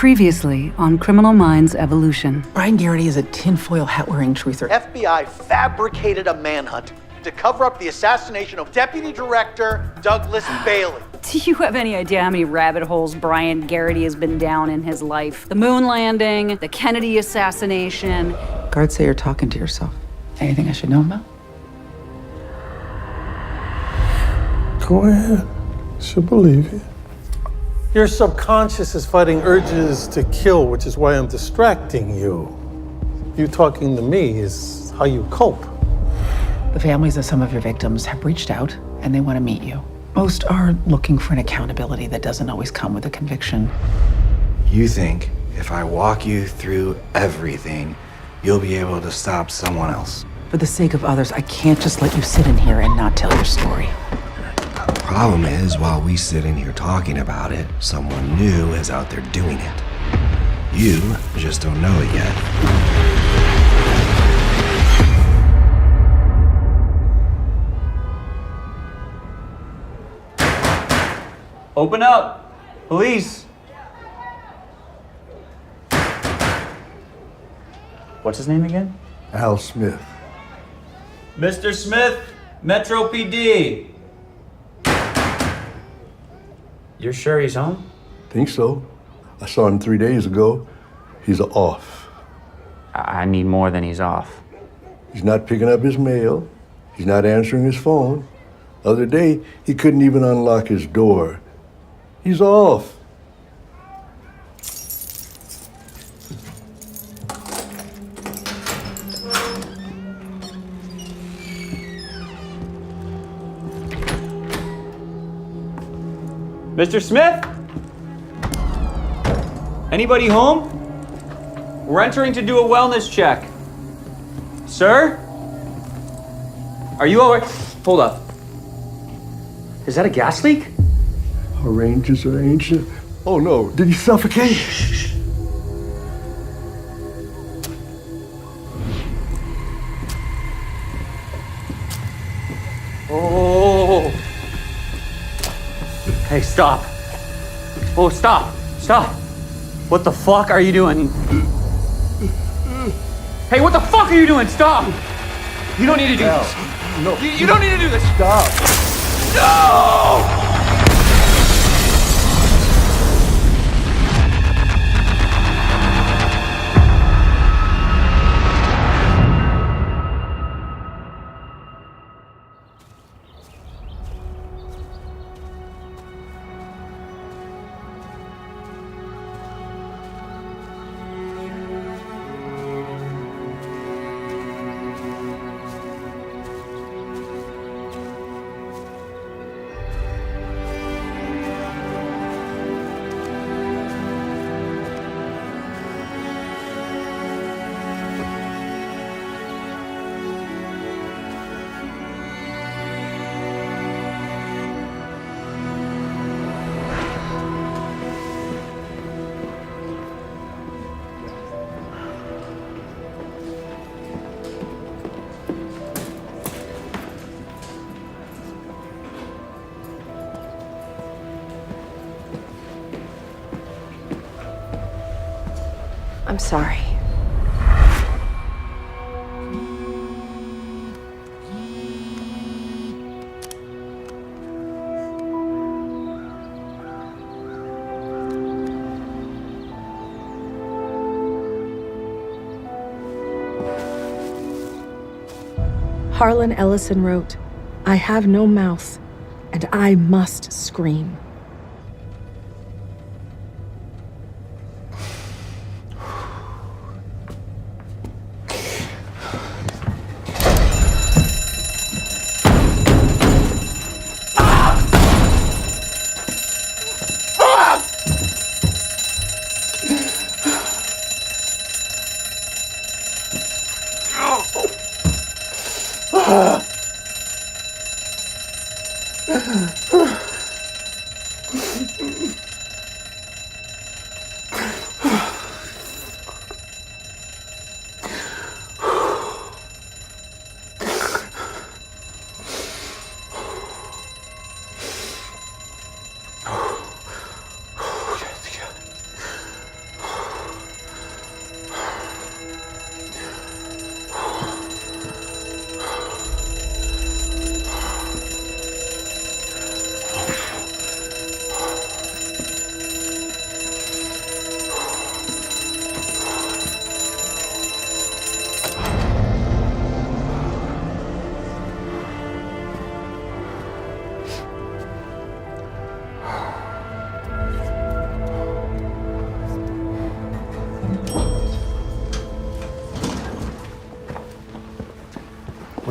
Previously on Criminal Minds Evolution. Brian Garrity is a tinfoil hat-wearing truther. FBI fabricated a manhunt to cover up the assassination of Deputy Director Douglas Bailey. Do you have any idea how many rabbit holes Brian Garrity has been down in his life? The moon landing, the Kennedy assassination. Guards say you're talking to yourself. Anything I should know about? Go ahead. Should believe you. Your subconscious is fighting urges to kill, which is why I'm distracting you. You talking to me is how you cope. The families of some of your victims have reached out and they want to meet you. Most are looking for an accountability that doesn't always come with a conviction. You think if I walk you through everything, you'll be able to stop someone else? For the sake of others, I can't just let you sit in here and not tell your story. The problem is, while we sit in here talking about it, someone new is out there doing it. You just don't know it yet. Open up! Police! What's his name again? Al Smith. Mr. Smith, Metro PD. You're sure he's home? Think so. I saw him 3 days ago. He's off. I need more than he's off. He's not picking up his mail. He's not answering his phone. The other day, he couldn't even unlock his door. He's off. Mr. Smith? Anybody home? We're entering to do a wellness check. Sir? Are you all right? Hold up. Is that a gas leak? Our ranges are ancient. Oh no, did he suffocate? Oh. Hey, stop. Oh, stop. Stop. What the fuck are you doing? Hey, what the fuck are you doing? Stop. You don't need to do this. No. You don't need to do this. Stop. No! I'm sorry. Harlan Ellison wrote, "I have no mouth, and I must scream."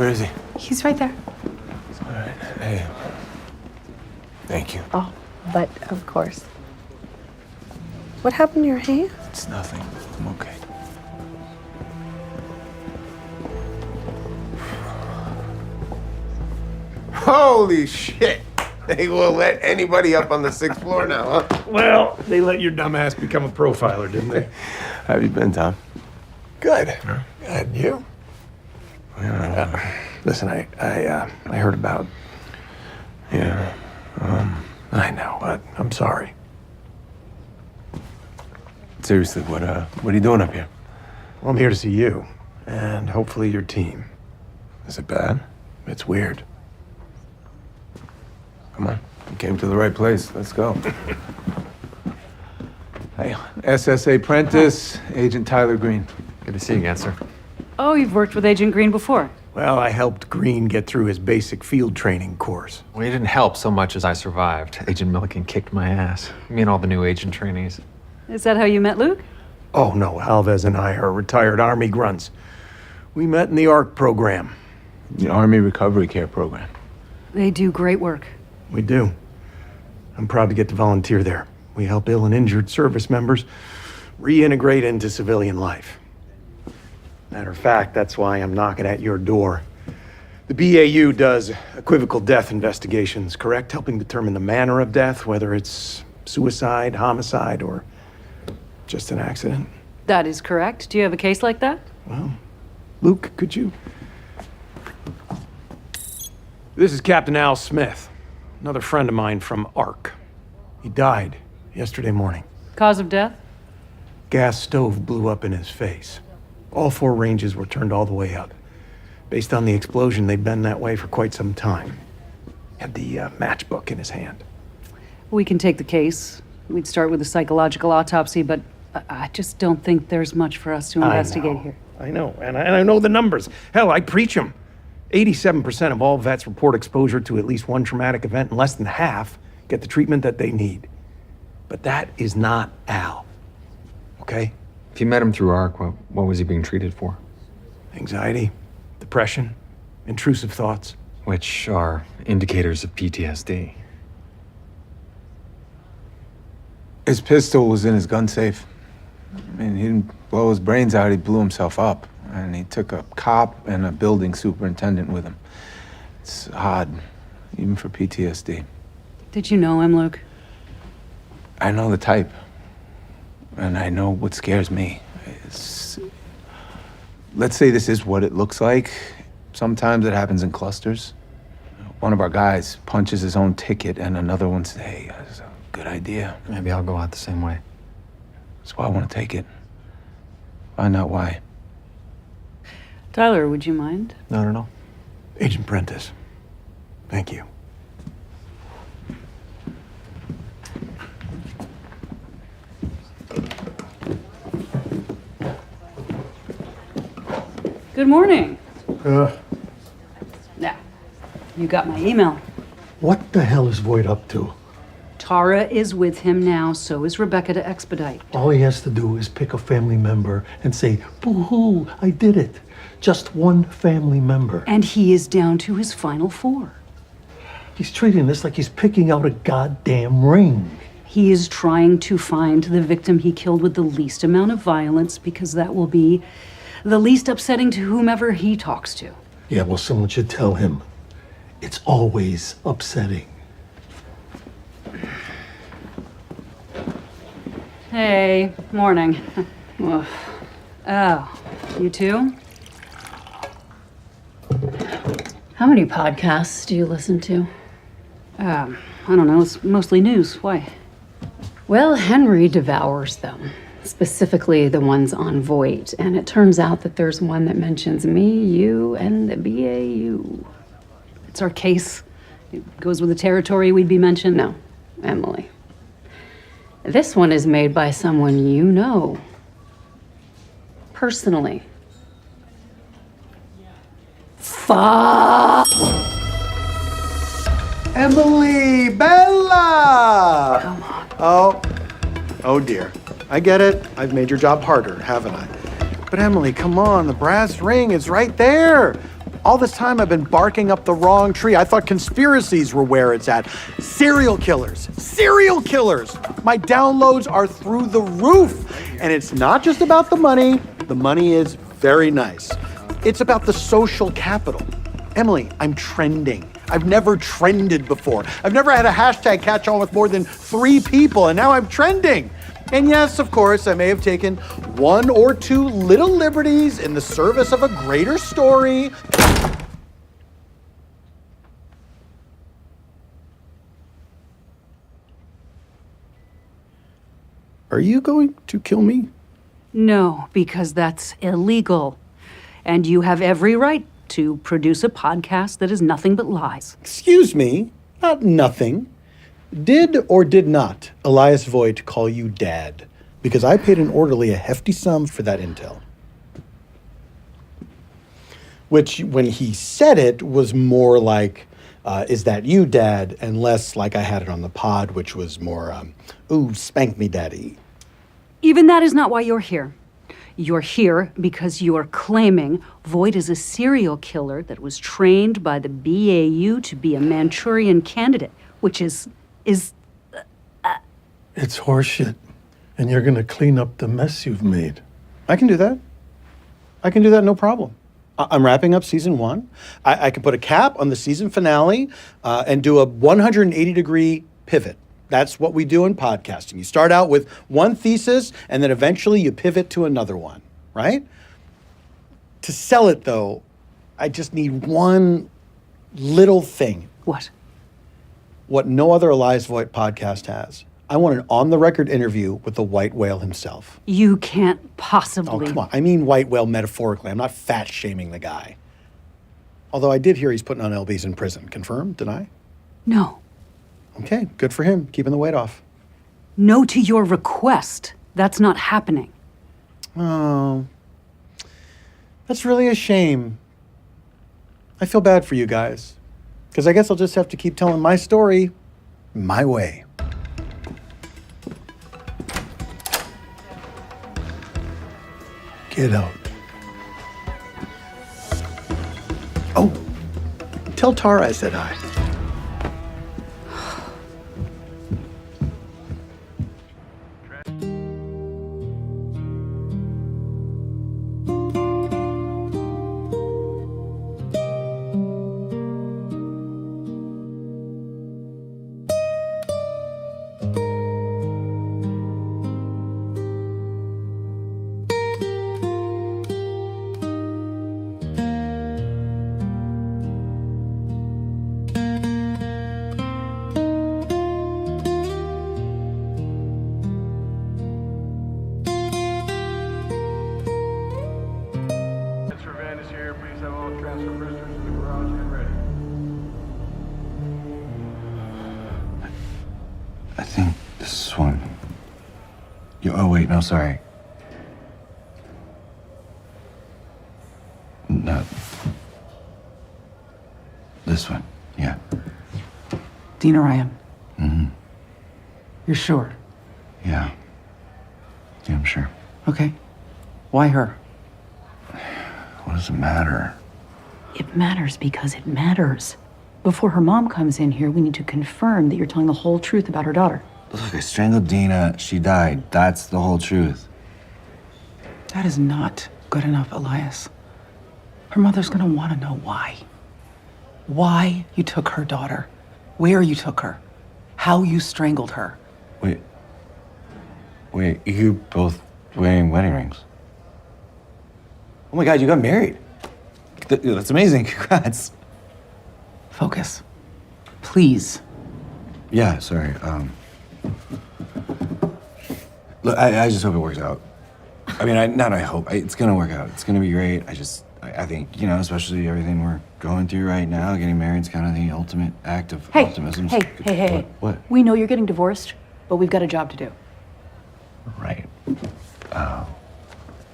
Where is he? He's right there. All right. Hey. Thank you. Oh, but of course. What happened to your hand? It's nothing. I'm okay. Holy shit! They will let anybody up on the 6th floor now, huh? Well, they let your dumbass become a profiler, didn't they? How have you been, Tom? Good. And you? Listen, I heard about. Yeah. I know, but I'm sorry. Seriously, what are you doing up here? Well, I'm here to see you, and hopefully your team. Is it bad? It's weird. Come on. You came to the right place. Let's go. Hey, SSA Prentice, Agent Tyler Green. Good to see you again, sir. Oh, you've worked with Agent Green before. Well, I helped Green get through his basic field training course. Well, you didn't help so much as I survived. Agent Milliken kicked my ass. Me and all the new agent trainees. Is that how you met Luke? Oh, no, Alves and I are retired Army grunts. We met in the ARC program. The Army Recovery Care Program. They do great work. We do. I'm proud to get to volunteer there. We help ill and injured service members reintegrate into civilian life. Matter of fact, that's why I'm knocking at your door. The BAU does equivocal death investigations, correct? Helping determine the manner of death, whether it's suicide, homicide, or just an accident. That is correct. Do you have a case like that? Well, Luke, could you? This is Captain Al Smith, another friend of mine from ARC. He died yesterday morning. Cause of death? Gas stove blew up in his face. All 4 ranges were turned all the way up. Based on the explosion, they'd been that way for quite some time. Had the matchbook in his hand. We can take the case. We'd start with a psychological autopsy, but I just don't think there's much for us to investigate here. I know, and I know the numbers. Hell, I preach them. 87% of all vets report exposure to at least one traumatic event, and less than half get the treatment that they need. But that is not Al, okay? If you met him through ARC, what was he being treated for? Anxiety, depression, intrusive thoughts. Which are indicators of PTSD. His pistol was in his gun safe. I mean, he didn't blow his brains out, he blew himself up. And he took a cop and a building superintendent with him. It's odd, even for PTSD. Did you know him, Luke? I know the type. And I know what scares me. Let's say this is what it looks like. Sometimes it happens in clusters. One of our guys punches his own ticket and another one says, hey, that's a good idea. Maybe I'll go out the same way. That's why I want to take it. Find out why. Tyler, would you mind? Not at all. Agent Prentice, thank you. Good morning. Uh, Now, you got my email. what the hell is Voight up to? Tara is with him now, so is Rebecca to expedite. All he has to do is pick a family member and say, boo-hoo, I did it. Just one family member. And he is down to his final 4. He's treating this like he's picking out a goddamn ring. He is trying to find the victim he killed with the least amount of violence because that will be the least upsetting to whomever he talks to. Yeah, well, someone should tell him. It's always upsetting. Hey, morning. Oh, you too? How many podcasts do you listen to? I don't know. It's mostly news. Why? Well, Henry devours them, specifically the ones on Voight, and it turns out that there's one that mentions me, you, and the BAU. It's our case. It goes with the territory we'd be mentioned. No, Emily. This one is made by someone you know. Personally. Fuck! Emily Bella! Come on. Oh dear. I get it. I've made your job harder, haven't I? But Emily, come on, the brass ring is right there. All this time I've been barking up the wrong tree. I thought conspiracies were where it's at. Serial killers. Serial killers. My downloads are through the roof. And it's not just about the money. The money is very nice. It's about the social capital. Emily, I'm trending. I've never trended before. I've never had a hashtag catch on with more than 3 people, and now I'm trending. And yes, of course, I may have taken 1 or 2 little liberties in the service of a greater story. Are you going to kill me? No, because that's illegal. And you have every right to produce a podcast that is nothing but lies. Excuse me, not nothing. Did or did not Elias Voigt call you Dad? Because I paid an orderly a hefty sum for that intel. Which, when he said it, was more like, is that you, Dad? And less like I had it on the pod, which was more, ooh, spank me, Daddy. Even that is not why you're here. You're here because you are claiming Voigt is a serial killer that was trained by the BAU to be a Manchurian candidate, which is It's horseshit. And you're going to clean up the mess you've made. I can do that. I can do that, no problem. I'm wrapping up season 1. I can put a cap on the season finale and do a 180-degree pivot. That's what we do in podcasting. You start out with one thesis, and then eventually you pivot to another one, right? To sell it, though, I just need one little thing. What? What no other Elias Voigt podcast has. I want an on-the-record interview with the white whale himself. You can't possibly. Oh, come on. I mean white whale metaphorically. I'm not fat-shaming the guy. Although I did hear he's putting on LBs in prison. Confirmed? Deny? No. Okay, good for him. Keeping the weight off. No to your request. That's not happening. Oh. That's really a shame. I feel bad for you guys. Because I guess I'll just have to keep telling my story my way. Get out. Oh, tell Tara I said hi. I think this one. Oh, wait, no, sorry. No. This one, yeah. Dina Ryan. Mm-hmm. You're sure? Yeah. Yeah, I'm sure. Okay. Why her? What does it matter? It matters because it matters. Before her mom comes in here, we need to confirm that you're telling the whole truth about her daughter. Look, I strangled Dina. She died. That's the whole truth. That is not good enough, Elias. Her mother's gonna wanna know why. Why you took her daughter. Where you took her. How you strangled her. Wait, you both wearing wedding rings? Oh my God, you got married. That's amazing. Congrats. Focus. Please. Yeah, sorry. Look, I just hope it works out. I mean, I hope. It's gonna work out. It's gonna be great. I think, you know, especially everything we're going through right now, getting married is kind of the ultimate act of optimism. Hey. What? We know you're getting divorced, but we've got a job to do. Right.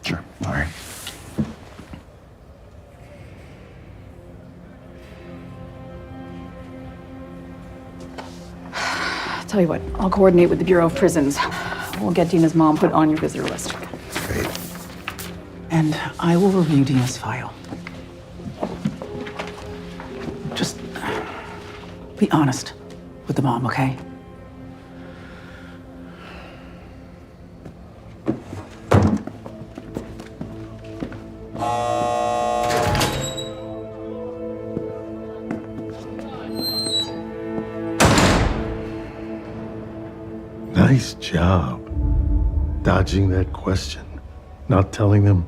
Sure. All right. Tell you what, I'll coordinate with the Bureau of Prisons. We'll get Dina's mom put on your visitor list. Great. And I will review Dina's file. Be honest with the mom, okay? Nice job dodging that question. Not telling them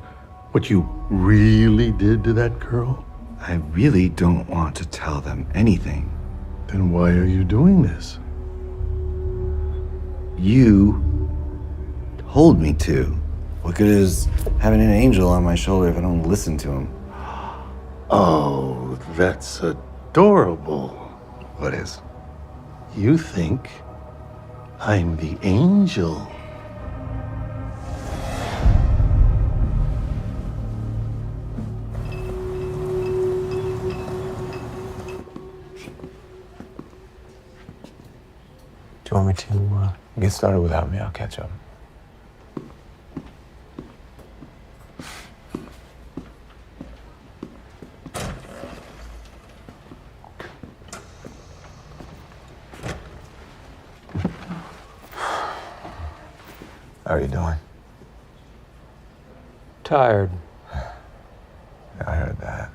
what you really did to that girl. I really don't want to tell them anything. Then why are you doing this? You told me to. What good is having an angel on my shoulder if I don't listen to him? Oh, that's adorable. What is? You think I'm the angel. Do you want me to get started without me? I'll catch up. How are you doing? Tired. Yeah, I heard that.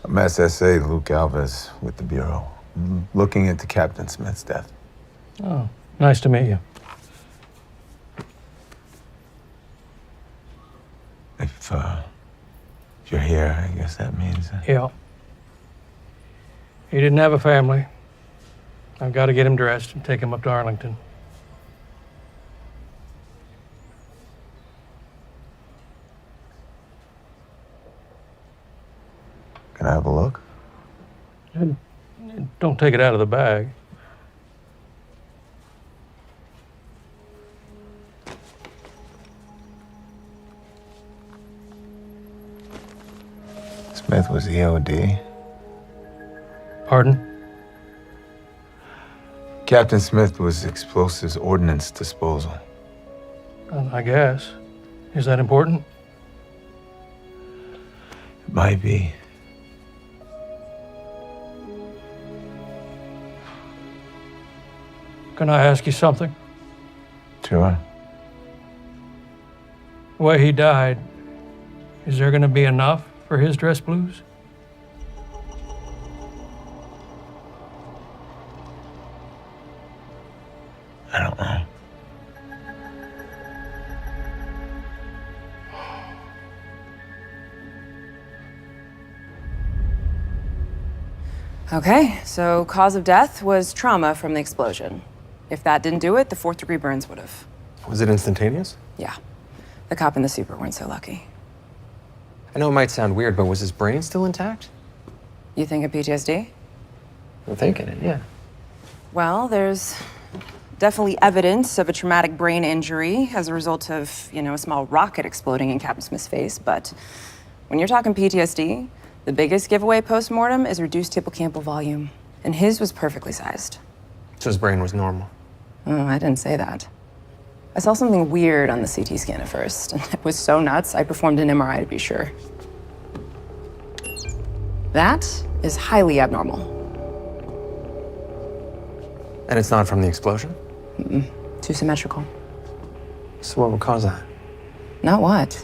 I'm SSA Luke Alves with the Bureau, looking into Captain Smith's death. Oh, nice to meet you. If you're here, I guess that means... Yeah. He didn't have a family. I've got to get him dressed and take him up to Arlington. Can I have a look? Don't take it out of the bag. Smith was EOD. Pardon? Captain Smith was explosives ordnance disposal. I guess. Is that important? It might be. Can I ask you something? Sure. The way he died, is there going to be enough for his dress blues? I don't know. Okay, so cause of death was trauma from the explosion. If that didn't do it, the 4th-degree burns would have. Was it instantaneous? Yeah. The cop and the super weren't so lucky. I know it might sound weird, but was his brain still intact? You think of PTSD? I'm thinking it, yeah. Well, there's definitely evidence of a traumatic brain injury as a result of, a small rocket exploding in Captain Smith's face, but when you're talking PTSD, the biggest giveaway post-mortem is reduced hippocampal volume, and his was perfectly sized. So his brain was normal? Oh, I didn't say that. I saw something weird on the CT scan at first, and it was so nuts, I performed an MRI to be sure. That is highly abnormal. And it's not from the explosion? Mm-mm. Too symmetrical. So what would cause that? Not what?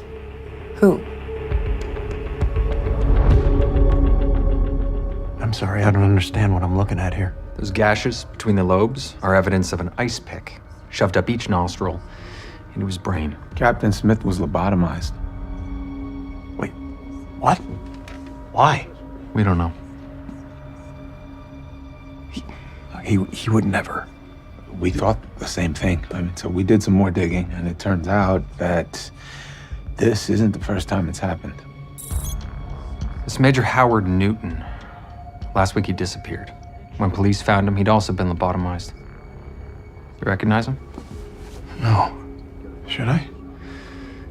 Who? I'm sorry, I don't understand what I'm looking at here. Those gashes between the lobes are evidence of an ice pick shoved up each nostril into his brain. Captain Smith was lobotomized. Wait, what? Why? We don't know. He would never. We thought the same thing. So we did some more digging, and it turns out that this isn't the first time it's happened. This Major Howard Newton. Last week he disappeared. When police found him, he'd also been lobotomized. You recognize him? No. Should I?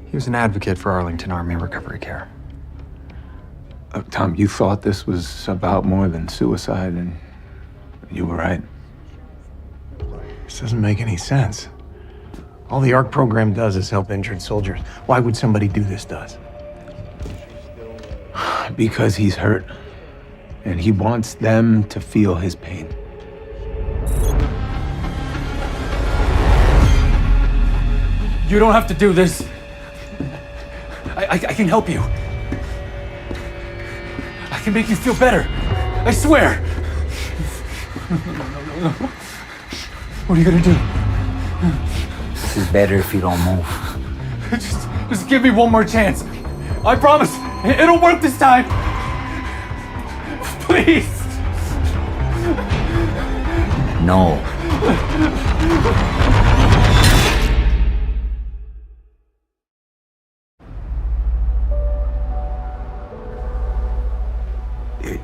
He was an advocate for Arlington Army Recovery Care. Tom, you thought this was about more than suicide, and you were right. This doesn't make any sense. All the ARC program does is help injured soldiers. Why would somebody do this to us? Because he's hurt. and he wants them to feel his pain. You don't have to do this. I can help you. I can make you feel better. I swear. No. What are you gonna do? This is better if you don't move. Just give me one more chance. I promise. It'll work this time. Please. No.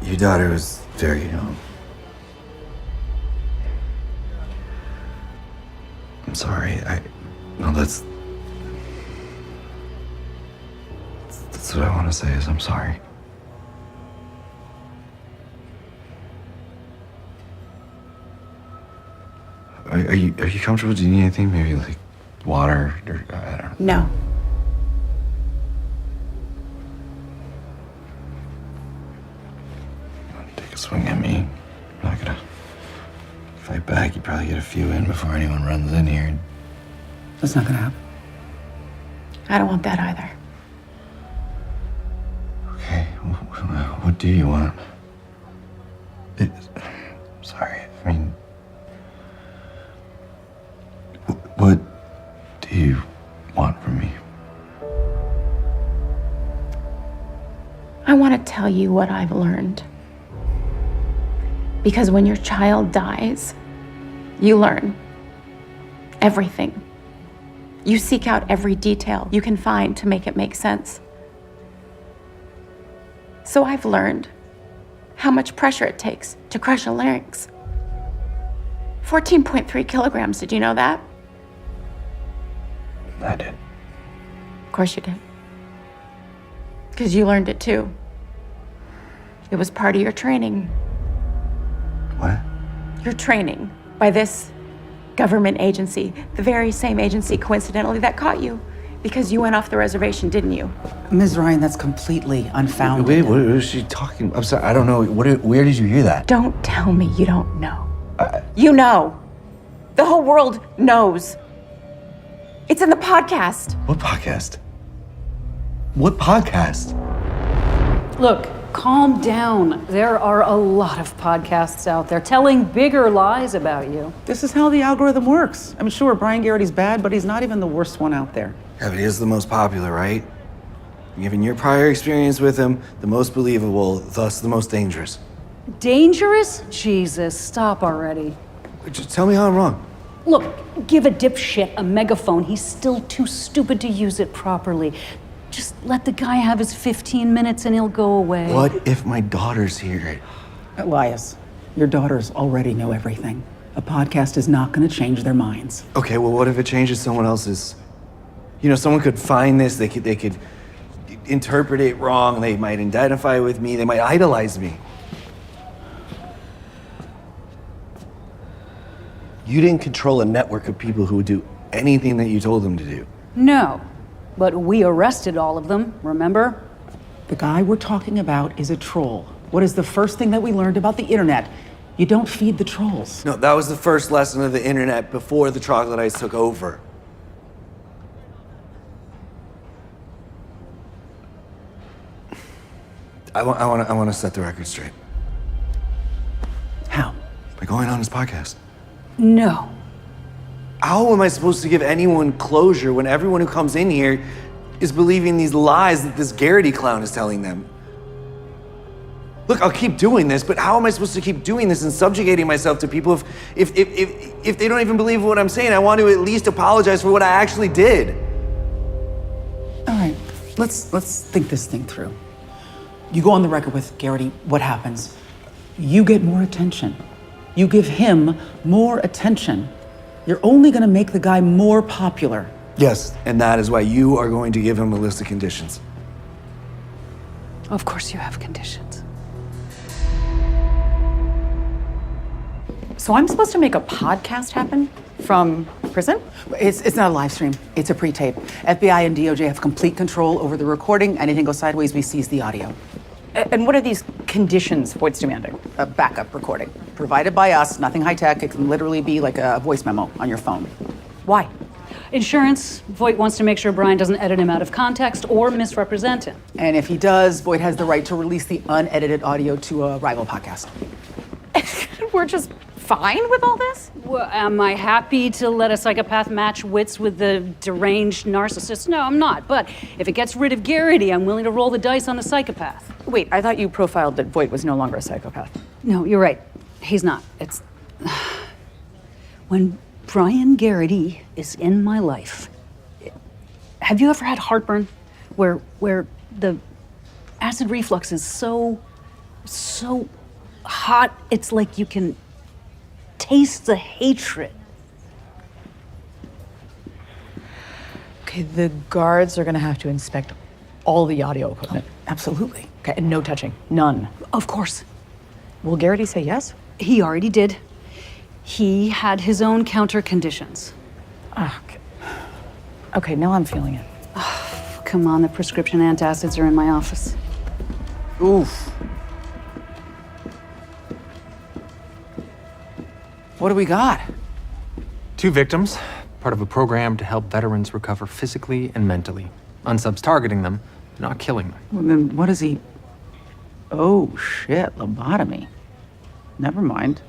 Your daughter was very young. I'm sorry. No, that's what I want to say is I'm sorry. Are you comfortable? Do you need anything? Maybe like water or I don't know. No. Take a swing at me. I'm not gonna fight back. You probably get a few in before anyone runs in here. That's not gonna happen. I don't want that either. Okay, what do you want? Sorry, I mean, what do you want from me? I want to tell you what I've learned. Because when your child dies, you learn everything. You seek out every detail you can find to make it make sense. So I've learned how much pressure it takes to crush a larynx. 14.3 kilograms, did you know that? I did. Of course you did. Because you learned it too. It was part of your training. What? Your training by this government agency, the very same agency, coincidentally, that caught you. Because you went off the reservation, didn't you? Ms. Ryan, that's completely unfounded. Wait, what is she talking? I'm sorry, I don't know. Where did you hear that? Don't tell me you don't know. You know. The whole world knows. It's in the podcast. What podcast? What podcast? Look, calm down. There are a lot of podcasts out there telling bigger lies about you. This is how the algorithm works. I mean, sure, Brian Garrity's bad, but he's not even the worst one out there. Yeah, but he is the most popular, right? Given your prior experience with him, the most believable, thus the most dangerous. Dangerous? Jesus, stop already. Just tell me how I'm wrong. Look, give a dipshit a megaphone. He's still too stupid to use it properly. Just let the guy have his 15 minutes and he'll go away. What if my daughter's here? Elias, your daughters already know everything. A podcast is not going to change their minds. Okay, well, what if it changes someone else's? You know, someone could find this, they could interpret it wrong, they might identify with me, they might idolize me. You didn't control a network of people who would do anything that you told them to do. No, but we arrested all of them, remember? The guy we're talking about is a troll. What is the first thing that we learned about the internet? You don't feed the trolls. No, that was the first lesson of the internet before the troglodytes took over. I want to set the record straight. How? By going on his podcast. No. How am I supposed to give anyone closure when everyone who comes in here is believing these lies that this Garrity clown is telling them? Look, I'll keep doing this, but how am I supposed to keep doing this and subjugating myself to people if they don't even believe what I'm saying? I want to at least apologize for what I actually did. All right, let's think this thing through. You go on the record with Garrity, what happens? You get more attention. You give him more attention. You're only gonna make the guy more popular. Yes, and that is why you are going to give him a list of conditions. Of course you have conditions. So I'm supposed to make a podcast happen from prison? It's not a live stream, it's a pre-tape. FBI and DOJ have complete control over the recording. Anything goes sideways, we seize the audio. And what are these conditions Voight's demanding? A backup recording. Provided by us, nothing high tech. It can literally be like a voice memo on your phone. Why? Insurance. Voight wants to make sure Brian doesn't edit him out of context or misrepresent him. And if he does, Voight has the right to release the unedited audio to a rival podcast. We're just fine with all this? Well, am I happy to let a psychopath match wits with the deranged narcissist? No, I'm not. But if it gets rid of Garrity, I'm willing to roll the dice on the psychopath. Wait, I thought you profiled that Voight was no longer a psychopath. No, you're right. He's not. It's... When Brian Garrity is in my life... Have you ever had heartburn? Where the acid reflux is so hot, it's like you can taste the hatred. Okay, the guards are gonna have to inspect all the audio equipment. Absolutely. Okay, and no touching. None. Of course. Will Garrity say yes? He already did. He had his own counter conditions. Okay, now I'm feeling it. Come on, the prescription antacids are in my office. Oof. What do we got? 2 victims, part of a program to help veterans recover physically and mentally. Unsubs targeting them, not killing them. Well, then what is he... Oh, shit, lobotomy. Never mind.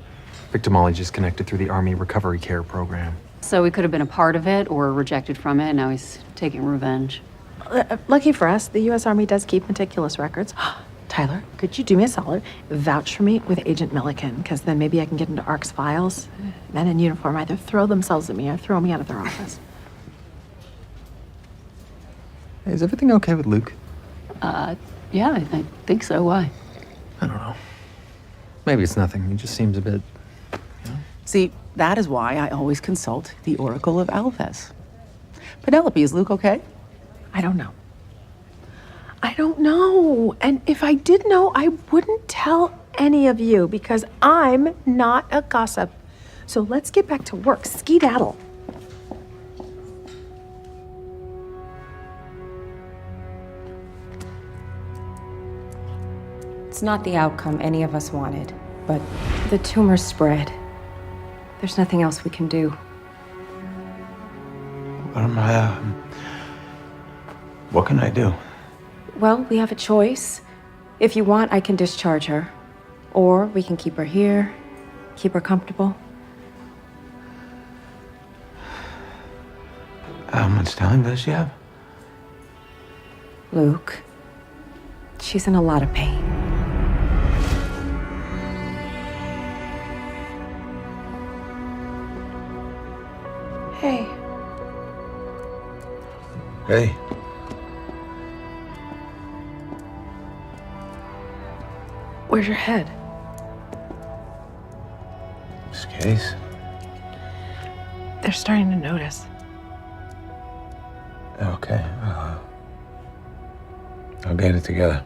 Victimology connected through the Army Recovery Care Program. So he could have been a part of it or rejected from it, and now he's taking revenge. Lucky for us, the U.S. Army does keep meticulous records. Tyler, could you do me a solid? Vouch for me with Agent Milliken, because then maybe I can get into ARC's files. Men in uniform either throw themselves at me or throw me out of their office. Hey, is everything okay with Luke? Yeah, I think so. Why? I don't know. Maybe it's nothing. He just seems a bit... See, that is why I always consult the Oracle of Alves. Penelope, is Luke okay? I don't know. I don't know. And if I did know, I wouldn't tell any of you because I'm not a gossip. So let's get back to work. Skedaddle. It's not the outcome any of us wanted, but the tumor spread. There's nothing else we can do. What can I do? Well, we have a choice. If you want, I can discharge her. Or we can keep her here, keep her comfortable. How much time does she have? Luke, she's in a lot of pain. Hey. Hey. Where's your head? This case? They're starting to notice. Okay. I'll get it together.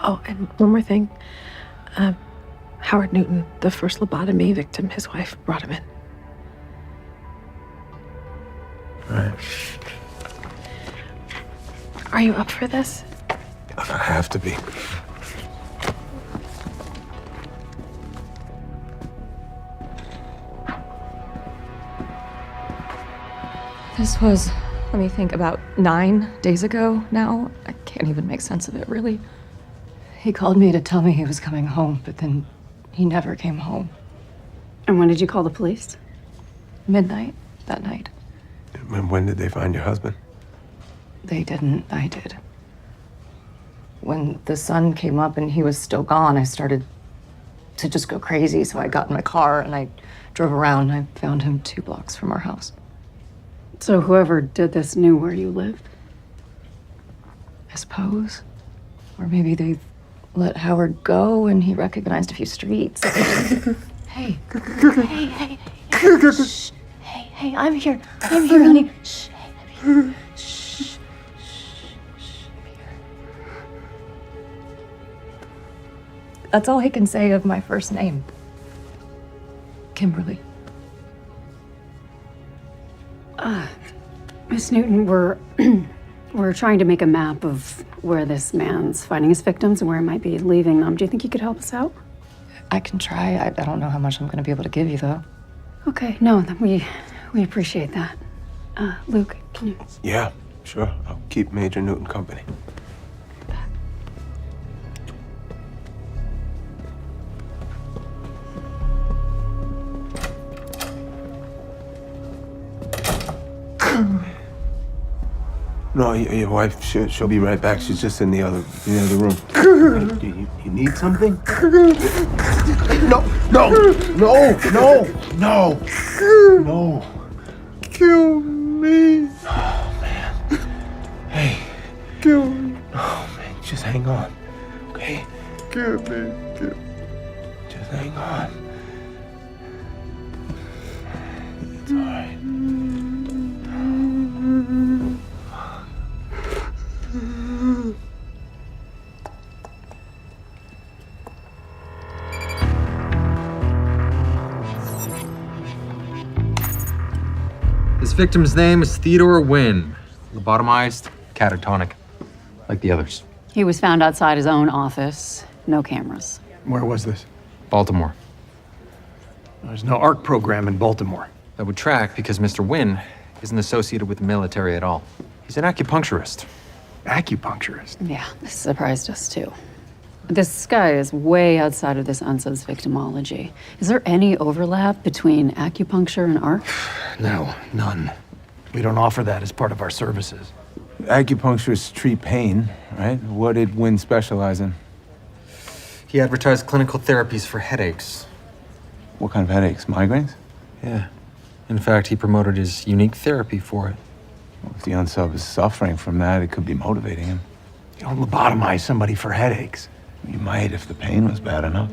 Oh, and one more thing. Howard Newton, the first lobotomy victim, his wife brought him in. Right. Are you up for this? I have to be. This was, let me think, about 9 days ago now. I can't even make sense of it, really. He called me to tell me he was coming home, but then he never came home. And when did you call the police? Midnight that night. And when did they find your husband? They didn't, I did. When the sun came up and he was still gone, I started to just go crazy, so I got in my car and I drove around and I found him 2 blocks from our house. So whoever did this knew where you lived? I suppose. Or maybe they let Howard go and he recognized a few streets. Hey. Hey. Shh. Hey, I'm here. I'm here, honey. Shh. Hey, shh. That's all he can say of my first name. Kimberly. Miss Newton, we're We're trying to make a map of where this man's finding his victims and where he might be leaving them. Do you think you could help us out? I can try. I don't know how much I'm going to be able to give you, though. Okay, no, we appreciate that. Luke, can you? Yeah, sure. I'll keep Major Newton company. No, your wife, she'll be right back. She's just in the other room. You need something? No, no, no, no, no, no. Kill me. Oh, man. Hey. Kill me. Oh, man, just hang on, okay? Kill me. Just hang on. It's all right. This victim's name is Theodore Wynn. Lobotomized, catatonic, like the others. He was found outside his own office. No cameras. Where was this? Baltimore. There's no ARC program in Baltimore. That would track because Mr. Wynn isn't associated with the military at all. He's an acupuncturist. Acupuncturist? Yeah, this surprised us too. This guy is way outside of this unsub's victimology. Is there any overlap between acupuncture and ARC? No, none. We don't offer that as part of our services. Acupuncturists treat pain, right? What did Wynn specialize in? He advertised clinical therapies for headaches. What kind of headaches? Migraines? Yeah. In fact, he promoted his unique therapy for it. Well, if the unsub is suffering from that, it could be motivating him. You don't lobotomize somebody for headaches. You might if the pain was bad enough.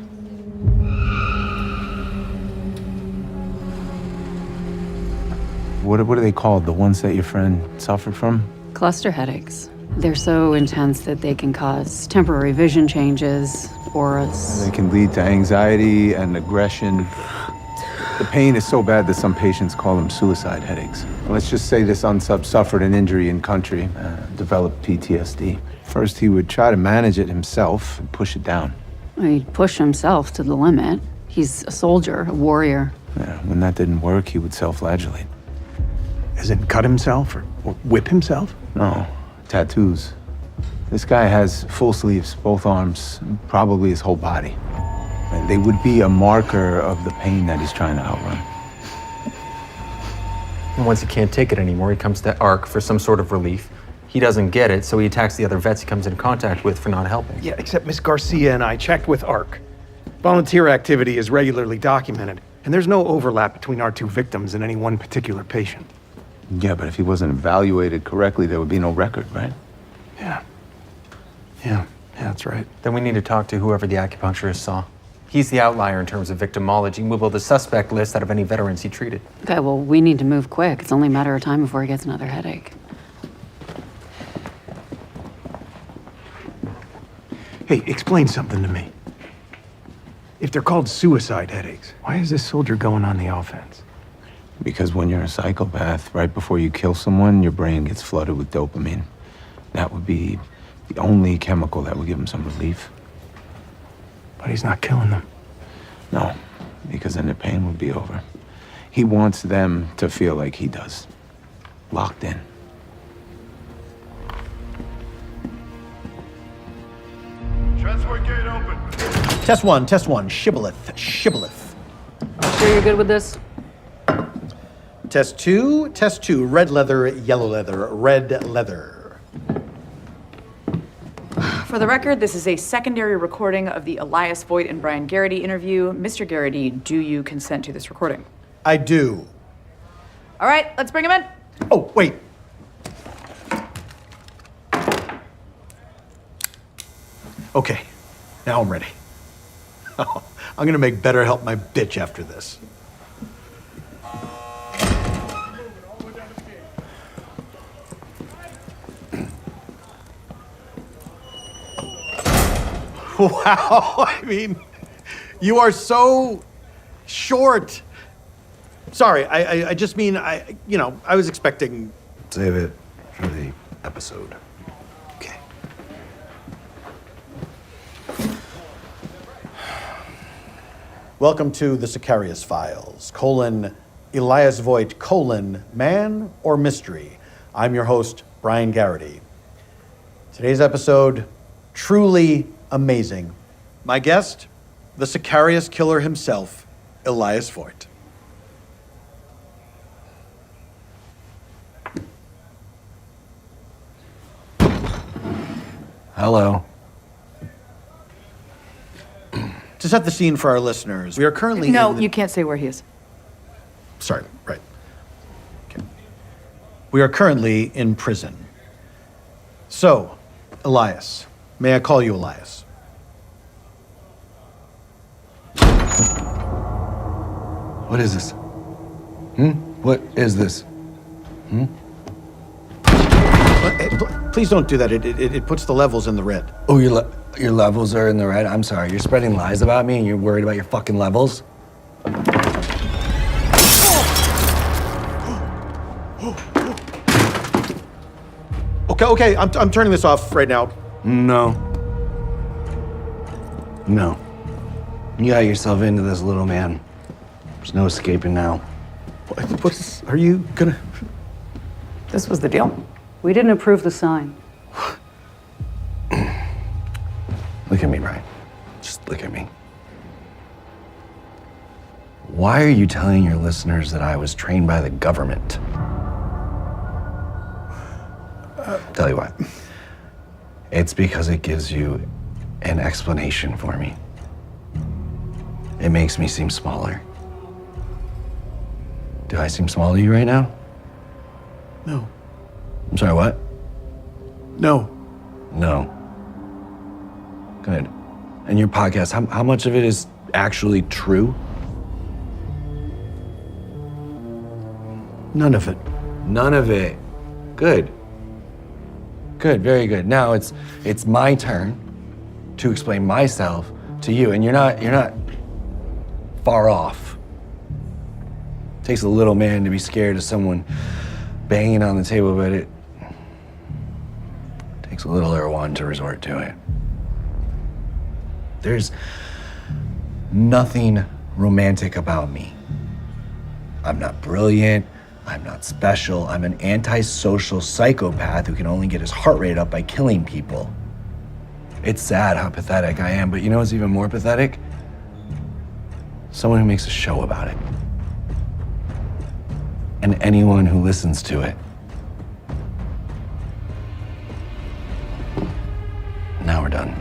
What are they called? The ones that your friend suffered from? Cluster headaches. They're so intense that they can cause temporary vision changes, auras. They can lead to anxiety and aggression. The pain is so bad that some patients call them suicide headaches. Let's just say this unsub suffered an injury in country, developed PTSD. First, he would try to manage it himself and push it down. He'd push himself to the limit. He's a soldier, a warrior. Yeah, when that didn't work, he would self-flagellate. As in cut himself or whip himself? No, tattoos. This guy has full sleeves, both arms, probably his whole body. And they would be a marker of the pain that he's trying to outrun. And once he can't take it anymore, he comes to ARC for some sort of relief. He doesn't get it, so he attacks the other vets he comes in contact with for not helping. Yeah, except Miss Garcia and I checked with ARC. Volunteer activity is regularly documented, and there's no overlap between our two victims and any one particular patient. Yeah, but if he wasn't evaluated correctly, there would be no record, right? Yeah, that's right. Then we need to talk to whoever the acupuncturist saw. He's the outlier in terms of victimology. We'll build a suspect list out of any veterans he treated. Okay, well, we need to move quick. It's only a matter of time before he gets another headache. Hey, explain something to me. If they're called suicide headaches, why is this soldier going on the offense? Because when you're a psychopath, right before you kill someone, your brain gets flooded with dopamine. That would be the only chemical that would give him some relief. But he's not killing them. No, because then the pain would be over. He wants them to feel like he does. Locked in. Transport gate open. Test one, shibboleth. Sure you're good with this? Test two, red leather, yellow leather, red leather. For the record, this is a secondary recording of the Elias Voigt and Brian Garrity interview. Mr. Garrity, do you consent to this recording? I do. All right, let's bring him in. Oh, wait. Okay, now I'm ready. I'm gonna make better help my bitch after this. Wow, I mean, you are so short. Sorry, I just mean, I was expecting... Save it for the episode. Okay. Welcome to the Sicarius Files, Elias Voigt, man or mystery. I'm your host, Brian Garrity. Today's episode, truly amazing. My guest, the Sicarius killer himself, Elias Voigt. Hello. To set the scene for our listeners, we are currently No, in the- you can't say where he is. Sorry, right. Okay. We are currently in prison. So, Elias, may I call you Elias? What is this? What is this? Please don't do that. It puts the levels in the red. Oh, your levels are in the red? I'm sorry. You're spreading lies about me and you're worried about your fucking levels? Okay, I'm turning this off right now. No. You got yourself into this, little man. There's no escaping now. Are you gonna... This was the deal. We didn't approve the sign. Look at me, Brian. Just look at me. Why are you telling your listeners that I was trained by the government? Tell you what. It's because it gives you an explanation for me. It makes me seem smaller. Do I seem small to you right now? No. I'm sorry, what? No. No. Good. And your podcast, how much of it is actually true? None of it. None of it. Good. Good, very good. Now it's my turn to explain myself to you, and you're not far off. It takes a little man to be scared of someone banging on the table, but it takes a littler one to resort to it. There's nothing romantic about me. I'm not brilliant. I'm not special. I'm an antisocial psychopath who can only get his heart rate up by killing people. It's sad how pathetic I am, but you know what's even more pathetic? Someone who makes a show about it. And anyone who listens to it. Now we're done.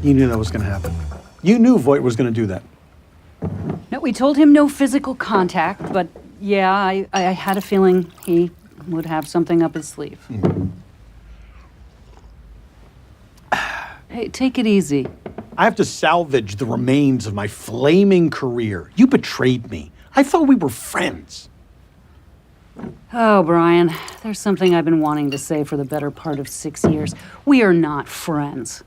You knew that was gonna happen. You knew Voigt was gonna do that. No, we told him no physical contact, but yeah, I had a feeling he would have something up his sleeve. Hey, take it easy. I have to salvage the remains of my flaming career. You betrayed me. I thought we were friends. Oh, Brian, there's something I've been wanting to say for the better part of 6 years. We are not friends.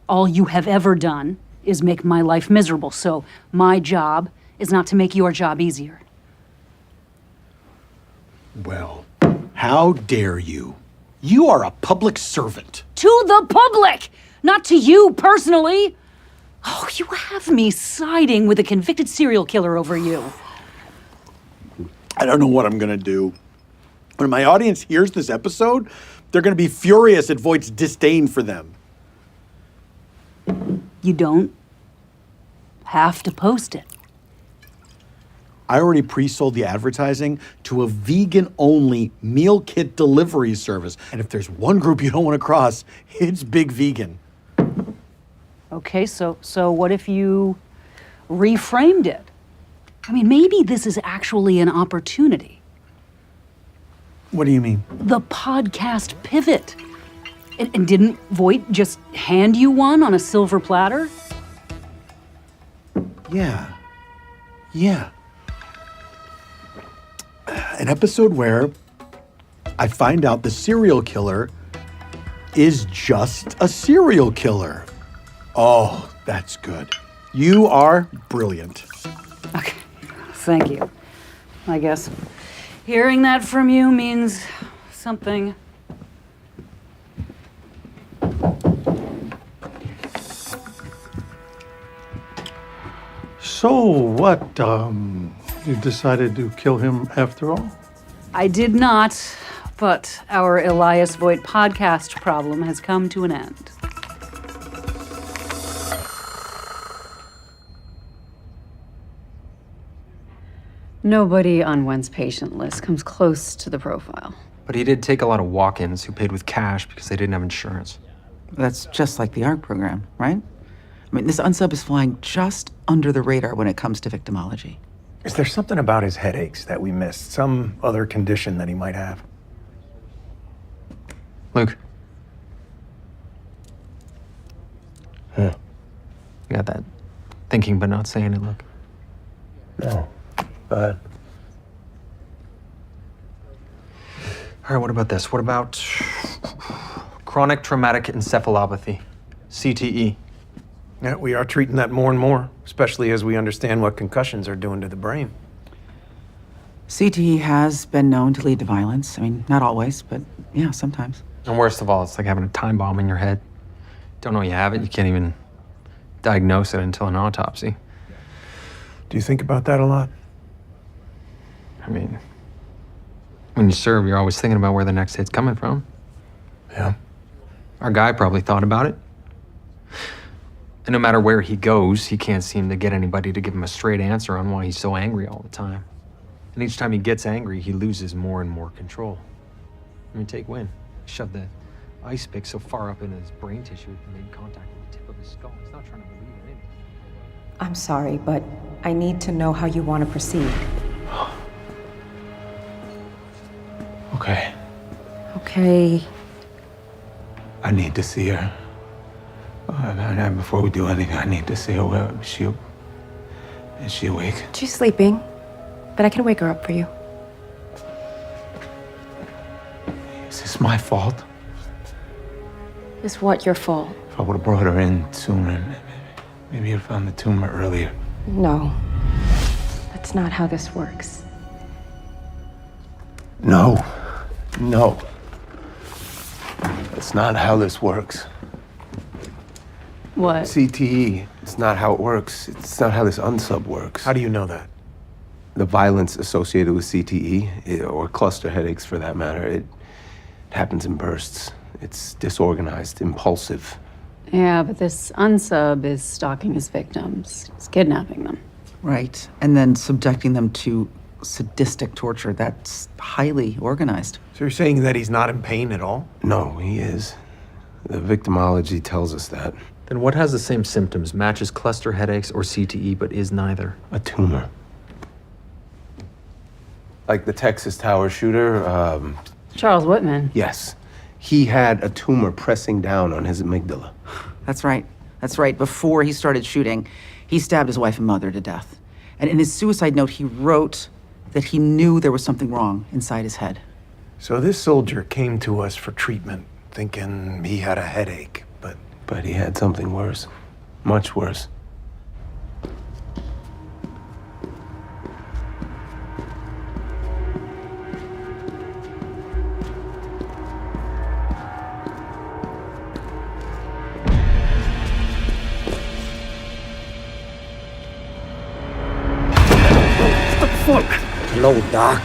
All you have ever done is make my life miserable, so my job is not to make your job easier. Well, how dare you? You are a public servant. To the public, not to you personally. Oh, you have me siding with a convicted serial killer over you. I don't know what I'm gonna do. When my audience hears this episode, they're gonna be furious at Voigt's disdain for them. You don't have to post it. I already pre-sold the advertising to a vegan-only meal kit delivery service. And if there's one group you don't want to cross, it's Big Vegan. Okay, so what if you reframed it? I mean, maybe this is actually an opportunity. What do you mean? The podcast pivot. And didn't Voight just hand you one on a silver platter? Yeah. Yeah. An episode where I find out the serial killer is just a serial killer. Oh, that's good. You are brilliant. Okay, thank you. I guess hearing that from you means something. So what, you decided to kill him after all? I did not, but our Elias Voight podcast problem has come to an end. Nobody on Wen's patient list comes close to the profile. But he did take a lot of walk-ins who paid with cash because they didn't have insurance. That's just like the ARC program, right? I mean, this unsub is flying just under the radar when it comes to victimology. Is there something about his headaches that we missed? Some other condition that he might have? Luke. Yeah. You got that thinking but not saying it look. No. But All right, what about this? What about chronic traumatic encephalopathy, CTE? Yeah, we are treating that more and more, especially as we understand what concussions are doing to the brain. CTE has been known to lead to violence. I mean, not always, but yeah, sometimes. And worst of all, it's like having a time bomb in your head. Don't know you have it, you can't even diagnose it until an autopsy. Do you think about that a lot? I mean, when you serve, you're always thinking about where the next hit's coming from. Yeah. Our guy probably thought about it. And no matter where he goes, he can't seem to get anybody to give him a straight answer on why he's so angry all the time. And each time he gets angry, he loses more and more control. I mean, take Wynn. He shoved the ice pick so far up into his brain tissue it made contact with the tip of his skull. He's not trying to believe in anything. I'm sorry, but I need to know how you want to proceed. Okay. Okay. I need to see her. Before we do anything, I need to see her. Is she awake? She's sleeping, but I can wake her up for you. Is this my fault? Is what your fault? If I would have brought her in sooner, maybe you'd found the tumor earlier. No. That's not how this works. No. No. That's not how this works. What? CTE. It's not how it works. It's not how this unsub works. How do you know that? The violence associated with CTE, or cluster headaches for that matter, it happens in bursts. It's disorganized, impulsive. Yeah, but this unsub is stalking his victims. He's kidnapping them. Right. And then subjecting them to sadistic torture. That's highly organized. So you're saying that he's not in pain at all? No, he is. The victimology tells us that. Then what has the same symptoms, matches cluster headaches or CTE, but is neither? A tumor. Like the Texas Tower shooter, Charles Whitman. yes. He had a tumor pressing down on his amygdala. That's right. That's right. Before he started shooting, he stabbed his wife and mother to death. And in his suicide note, he wrote that he knew there was something wrong inside his head. So this soldier came to us for treatment, thinking he had a headache, but... But he had something worse. Much worse. Hello, Doc.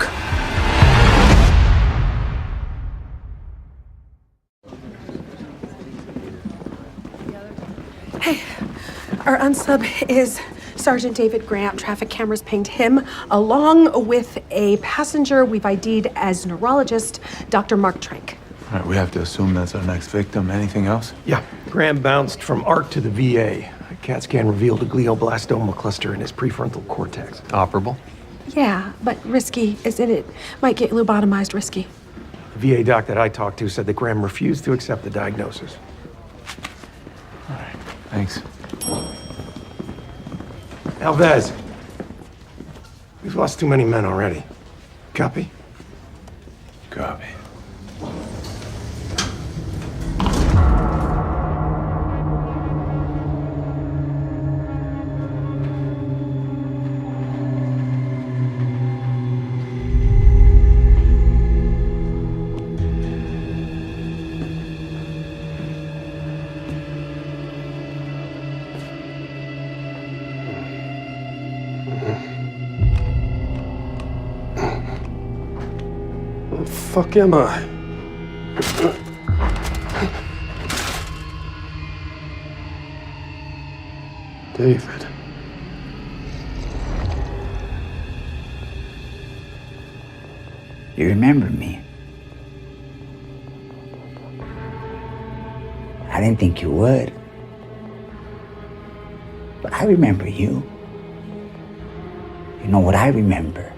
Hey, our unsub is Sergeant David Grant. Traffic cameras pinged him along with a passenger we've ID'd as neurologist, Dr. Mark Trank. All right, we have to assume that's our next victim. Anything else? Yeah, Graham bounced from ARC to the VA. A CAT scan revealed a glioblastoma cluster in his prefrontal cortex. Operable? Yeah, but risky, isn't it? Might get lobotomized risky. The VA doc that I talked to said that Graham refused to accept the diagnosis. Thanks. Alves, we've lost too many men already. Copy? Copy. Where the fuck am I? David. You remember me? I didn't think you would. But I remember you. You know what I remember?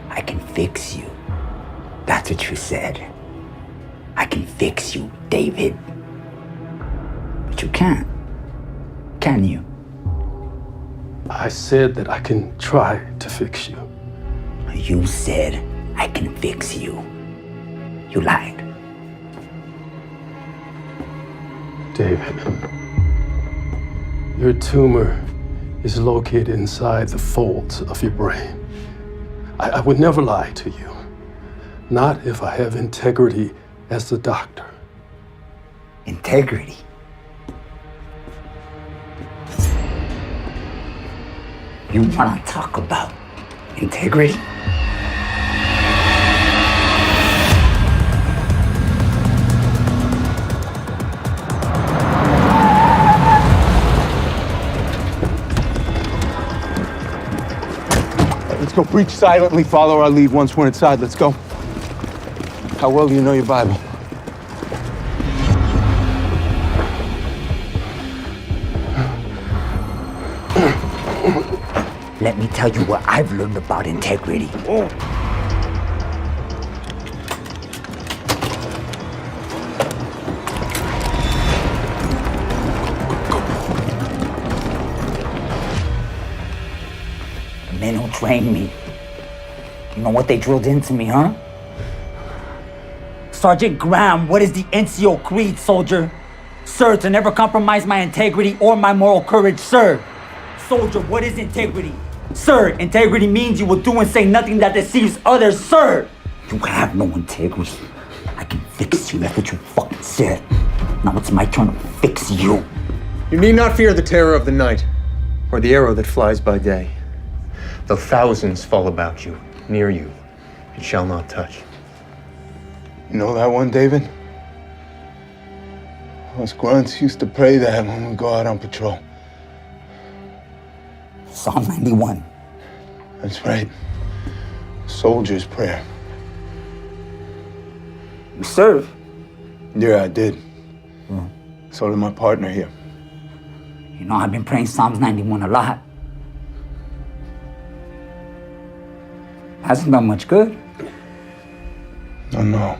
I can fix you. That's what you said. I can fix you, David. But you can't. Can you? I said that I can try to fix you. You said I can fix you. You lied. David, your tumor is located inside the folds of your brain. I would never lie to you. Not if I have integrity as the doctor. Integrity? You want to talk about integrity? Let's go. Breach silently. Follow our lead once we're inside. Let's go. How well do you know your Bible? Let me tell you what I've learned about integrity. The men who trained me, you know what they drilled into me, huh? Sergeant Graham, what is the NCO creed, soldier? Sir, to never compromise my integrity or my moral courage, sir. Soldier, what is integrity? Sir, integrity means you will do and say nothing that deceives others, sir. You have no integrity. I can fix you, that's what you fucking said. Now it's my turn to fix you. You need not fear the terror of the night, or the arrow that flies by day. Though thousands fall about you, near you, it shall not touch. You know that one, David? Us grunts used to pray that when we go out on patrol. Psalm 91. That's right. Soldier's prayer. You serve? Yeah, I did. So did my partner here. You know, I've been praying Psalms 91 a lot. Hasn't done much good. I know.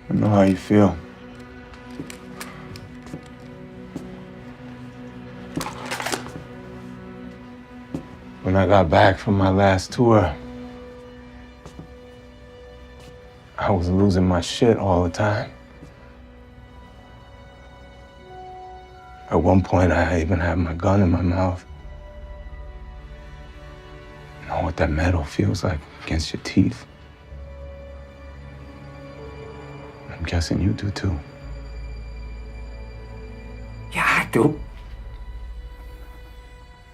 I know how you feel. When I got back from my last tour, I was losing my shit all the time. At one point, I even had my gun in my mouth. You know what that metal feels like against your teeth? I'm guessing you do too. Yeah, I do.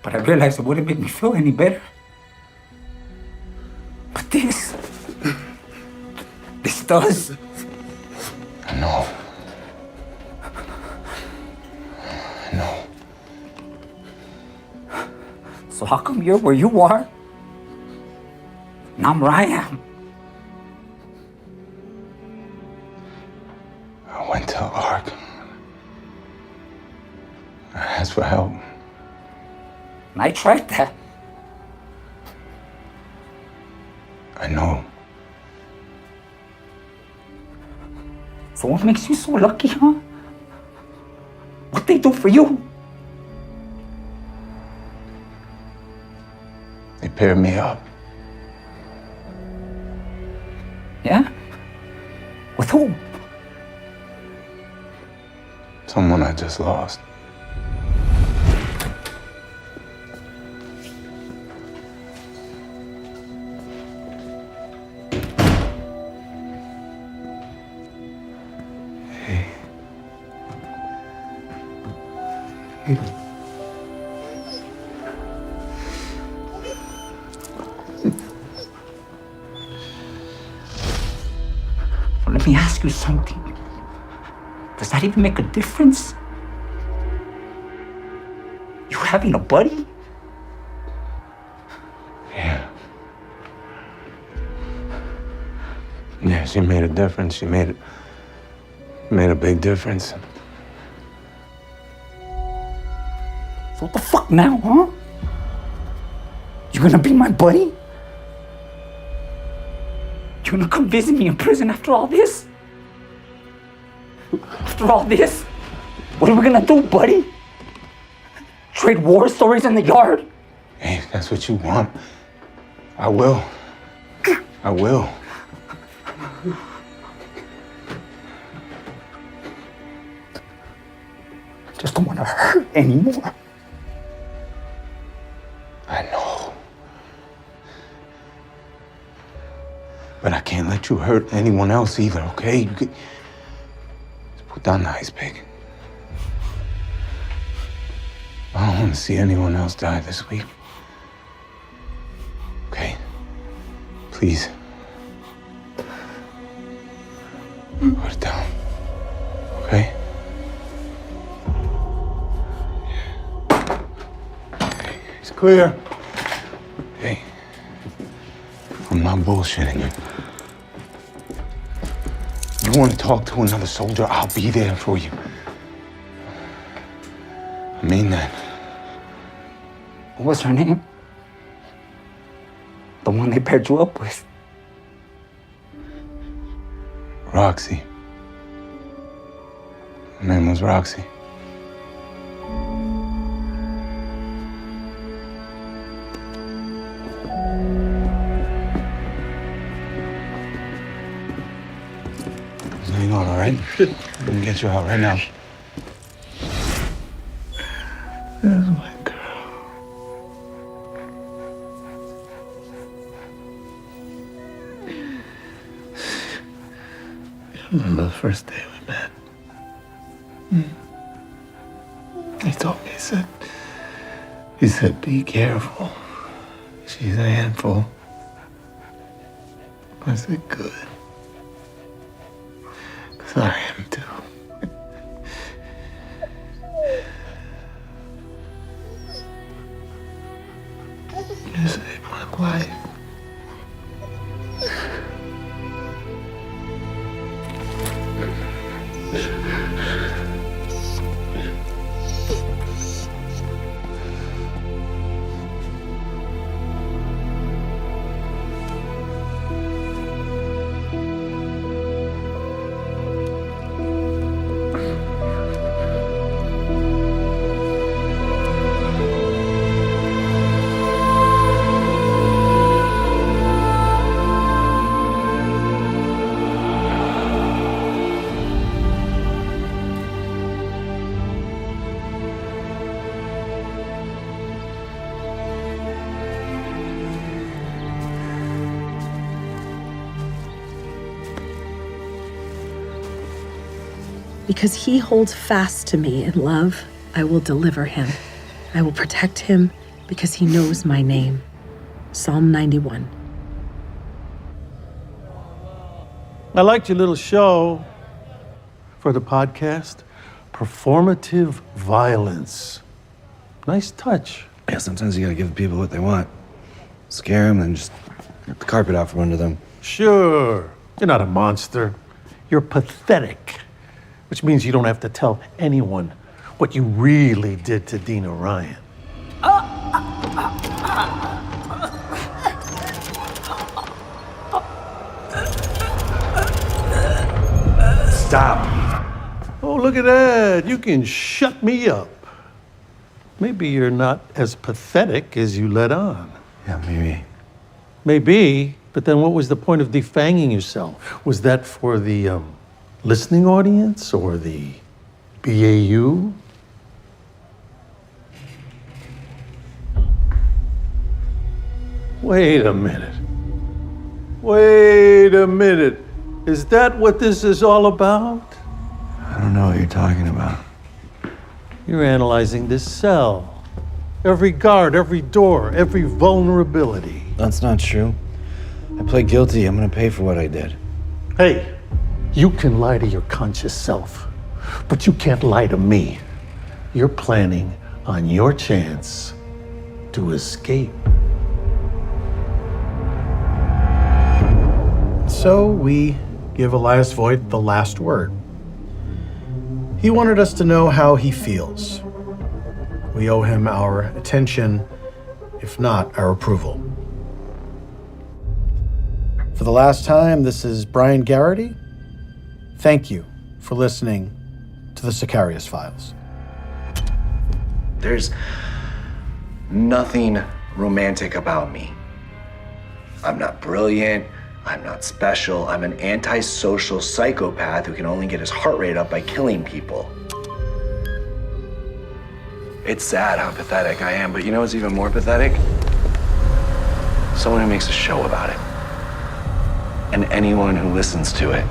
But I realized it wouldn't make me feel any better. But this does. I know. I know. So how come you're where you are? And I'm where I am. I went to ARC. I asked for help. And I tried that. I know. So what makes you so lucky, huh? What they do for you? They paired me up. Yeah? With who? Someone I just lost. Well, let me ask you something. Does that even make a difference? You having a buddy? Yeah, she made a difference. She made a big difference. So what the fuck now, huh? You gonna be my buddy? You gonna come visit me in prison after all this? After all this? What are we gonna do, buddy? Trade war stories in the yard? Hey, if that's what you want, I will. I will. Just don't wanna hurt anymore. I know. But I can't let you hurt anyone else either, okay? You could... Just put down the ice pick. I don't want to see anyone else die this week. Okay? Please. Put it down. Okay? It's clear. Hey. I'm not bullshitting you. You want to talk to another soldier, I'll be there for you. I mean that. What was her name? The one they paired you up with. Roxy. Her name was Roxy. Hang on, all right? I'm gonna get you out right now. There's my girl. I remember the first day we met. He told me, he said, be careful. She's a handful. I said, good. 'Cause I am too. You saved my life. Because he holds fast to me in love, I will deliver him. I will protect him because he knows my name. Psalm 91. I liked your little show for the podcast. Performative violence. Nice touch. Yeah, sometimes you gotta give people what they want. Scare them, then just rip the carpet out from under them. Sure, you're not a monster. You're pathetic. Which means you don't have to tell anyone what you really did to Dina Ryan. Stop. Oh, look at that. You can shut me up. Maybe you're not as pathetic as you let on. Yeah, maybe. Maybe, but then what was the point of defanging yourself? Was that for the listening audience or the BAU? Wait a minute. Wait a minute. Is that what this is all about? I don't know what you're talking about. You're analyzing this cell. Every guard, every door, every vulnerability. That's not true. I pled guilty. I'm gonna pay for what I did. Hey, you can lie to your conscious self, but you can't lie to me. You're planning on your chance to escape. So we give Elias Voigt the last word. He wanted us to know how he feels. We owe him our attention, if not our approval. For the last time, this is Brian Garrity. Thank you for listening to the Sicarius Files. There's nothing romantic about me. I'm not brilliant. I'm not special. I'm an antisocial psychopath who can only get his heart rate up by killing people. It's sad how pathetic I am, but you know what's even more pathetic? Someone who makes a show about it. And anyone who listens to it.